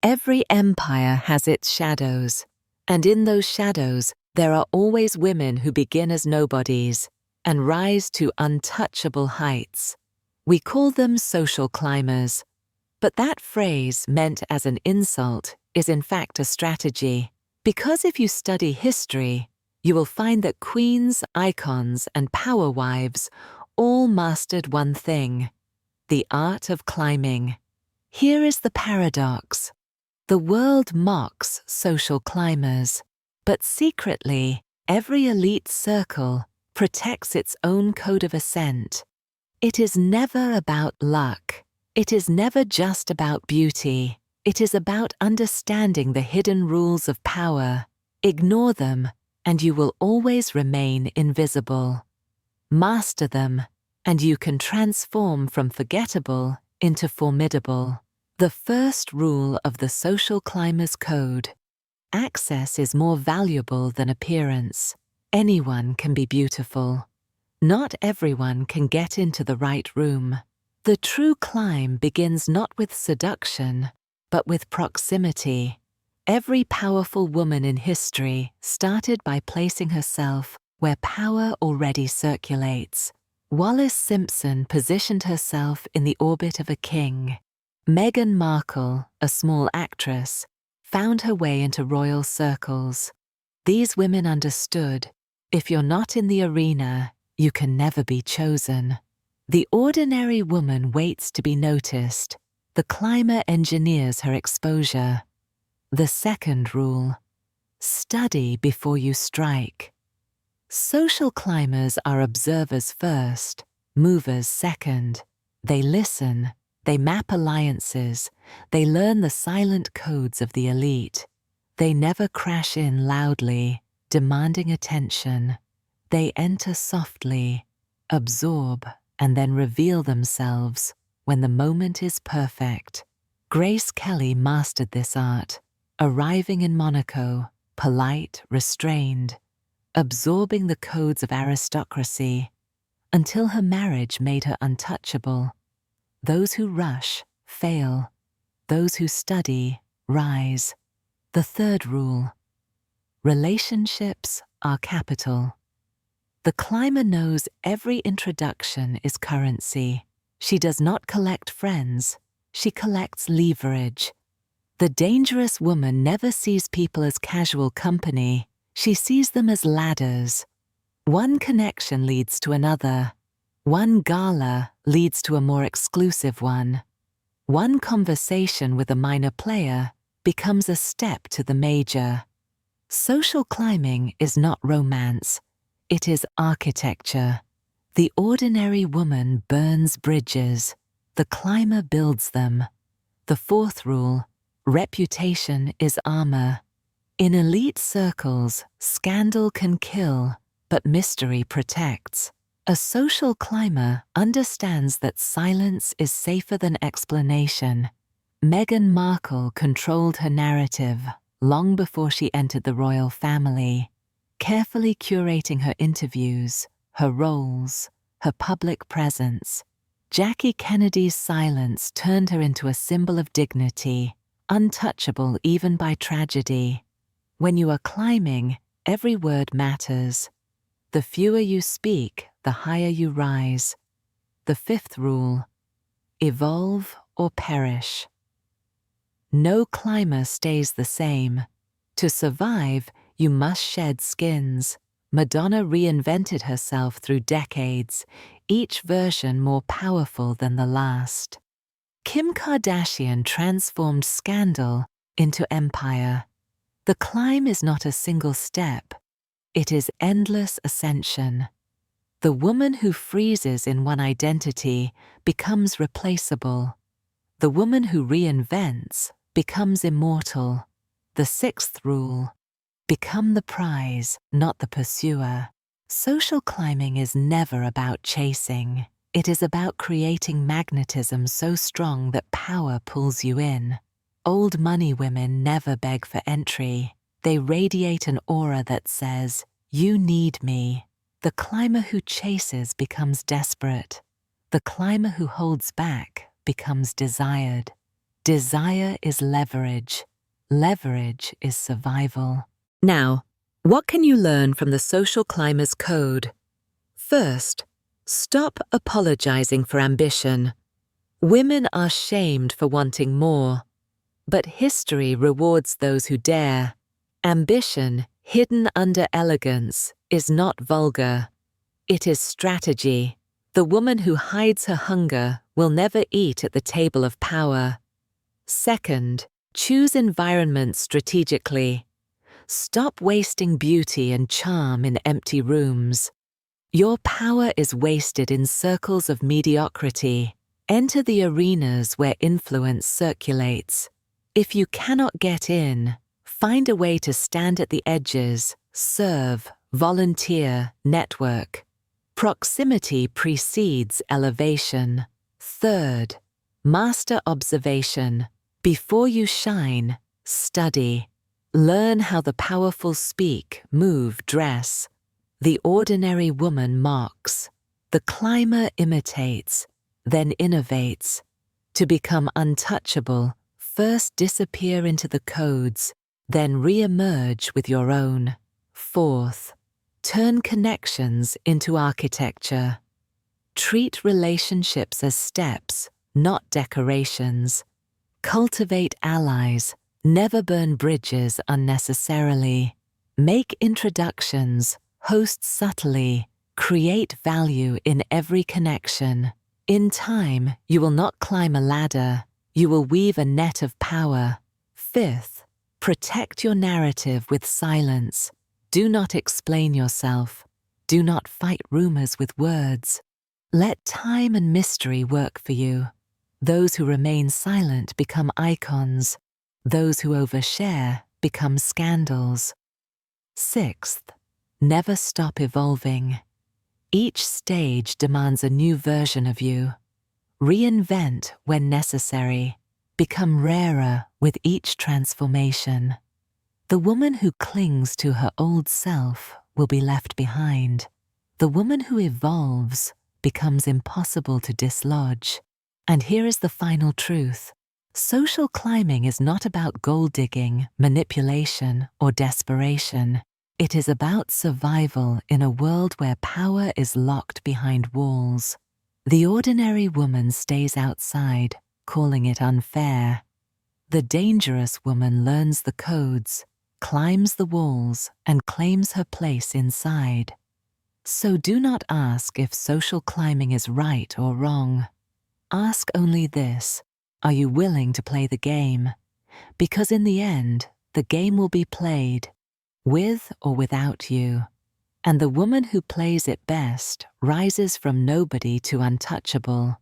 Every empire has its shadows, and in those shadows there are always women who begin as nobodies and rise to untouchable heights. We call them social climbers, but that phrase, meant as an insult, is in fact a strategy, because if you study history, you will find that queens, icons, and power wives all mastered one thing: the art of climbing. Here is the paradox. The world mocks social climbers, but secretly, every elite circle protects its own code of ascent. It is never about luck. It is never just about beauty. It is about understanding the hidden rules of power. Ignore them, and you will always remain invisible. Master them, and you can transform from forgettable into formidable. The first rule of the social climber's code: access is more valuable than appearance. Anyone can be beautiful. Not everyone can get into the right room. The true climb begins not with seduction, but with proximity. Every powerful woman in history started by placing herself where power already circulates. Wallis Simpson positioned herself in the orbit of a king. Meghan Markle, a small actress, found her way into royal circles. These women understood, if you're not in the arena, you can never be chosen. The ordinary woman waits to be noticed. The climber engineers her exposure. The second rule: study before you strike. Social climbers are observers first, movers second. They listen. They map alliances. They learn the silent codes of the elite. They never crash in loudly, demanding attention. They enter softly, absorb, and then reveal themselves when the moment is perfect. Grace Kelly mastered this art, arriving in Monaco, polite, restrained, absorbing the codes of aristocracy, until her marriage made her untouchable. Those who rush fail. Those who study rise. The third rule: relationships are capital. The climber knows every introduction is currency. She does not collect friends. She collects leverage. The dangerous woman never sees people as casual company. She sees them as ladders. One connection leads to another. One gala leads to a more exclusive one. One conversation with a minor player becomes a step to the major. Social climbing is not romance. It is architecture. The ordinary woman burns bridges. The climber builds them. The fourth rule: reputation is armor. In elite circles, scandal can kill, but mystery protects. A social climber understands that silence is safer than explanation. Meghan Markle controlled her narrative long before she entered the royal family, carefully curating her interviews, her roles, her public presence. Jackie Kennedy's silence turned her into a symbol of dignity, untouchable even by tragedy. When you are climbing, every word matters. The fewer you speak, the higher you rise. The fifth rule: evolve or perish. No climber stays the same. To survive, you must shed skins. Madonna reinvented herself through decades, each version more powerful than the last. Kim Kardashian transformed scandal into empire. The climb is not a single step. It is endless ascension. The woman who freezes in one identity becomes replaceable. The woman who reinvents becomes immortal. The sixth rule: become the prize, not the pursuer. Social climbing is never about chasing. It is about creating magnetism so strong that power pulls you in. Old money women never beg for entry. They radiate an aura that says, "You need me." The climber who chases becomes desperate. The climber who holds back becomes desired. Desire is leverage. Leverage is survival. Now, what can you learn from the Social Climber's Code? First, stop apologizing for ambition. Women are shamed for wanting more, but history rewards those who dare. Ambition, hidden under elegance, is not vulgar. It is strategy. The woman who hides her hunger will never eat at the table of power. Second, choose environments strategically. Stop wasting beauty and charm in empty rooms. Your power is wasted in circles of mediocrity. Enter the arenas where influence circulates. If you cannot get in, find a way to stand at the edges, serve, volunteer, network. Proximity precedes elevation. Third, master observation. Before you shine, study. Learn how the powerful speak, move, dress. The ordinary woman mocks. The climber imitates, then innovates. To become untouchable, first disappear into the codes, then re-emerge with your own. Fourth, turn connections into architecture. Treat relationships as steps, not decorations. Cultivate allies, never burn bridges unnecessarily. Make introductions, host subtly, create value in every connection. In time, you will not climb a ladder, you will weave a net of power. Fifth, protect your narrative with silence. Do not explain yourself. Do not fight rumors with words. Let time and mystery work for you. Those who remain silent become icons. Those who overshare become scandals. Sixth, never stop evolving. Each stage demands a new version of you. Reinvent when necessary. Become rarer with each transformation. The woman who clings to her old self will be left behind. The woman who evolves becomes impossible to dislodge. And here is the final truth. Social climbing is not about gold digging, manipulation, or desperation. It is about survival in a world where power is locked behind walls. The ordinary woman stays outside, calling it unfair. The dangerous woman learns the codes, climbs the walls, and claims her place inside. So do not ask if social climbing is right or wrong. Ask only this: are you willing to play the game? Because in the end, the game will be played, with or without you. And the woman who plays it best rises from nobody to untouchable.